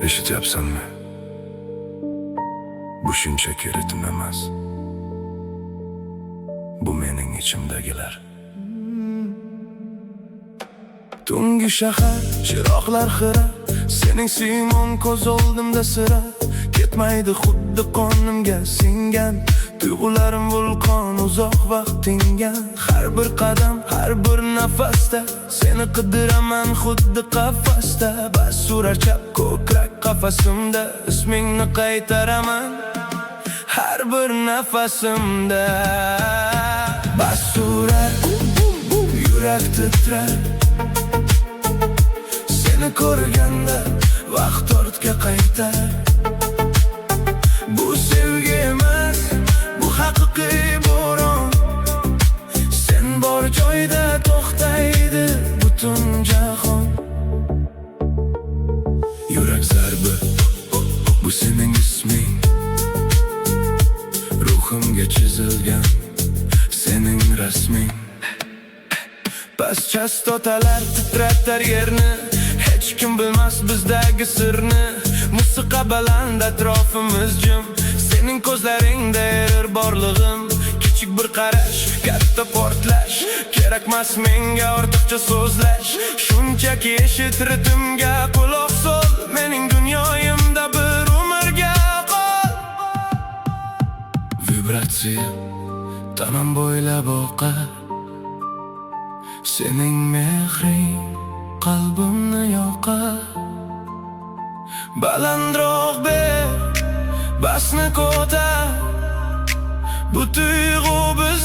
Eshityapsanmi? Bu shunchaki ritm emas. Bu mening ichimdagilar. Tungi shahar, chiroqlar xira, sening siymon ko'z oldimda sira. Ketmaydi xuddi qonimga singan, tuyg'ularim vulqon uzoq vaqt tingan. Har bir qadam, har bir nafasda seni qidiraman xuddi qafasda. Bas urar chap ko'krak qafasimda, ismingni qaytaraman har bir nafasimda. Bas urar, yurak titrar, seni ko'rganda vaqt ortga qaytar. Bu sevgi emas, bu haqiqiy bo'ron. Sen bor joyda to'xtaydi butun jahon. Yurak zarbi, bu sening isming. Ruhimga chizilgan sening rasming. Bas chastotalar titratar yerni, hech kim bilmas bizdagi sirni. Musiqa baland, atrofimiz jim, sening ko'zlaringda erir borlig'im. Kichik bir qarash, katta portlash, kerakmas menga ortiqcha so'zlash. Shunchaki eshit ritmga quloq sol, mening dunyoyimda bir umrga qol. Vibratsiya tanam bo'ylab oqar, sening mehring qalbimni yoqar. Balandroq ber, basni ko'tar, bu tuyg'u biz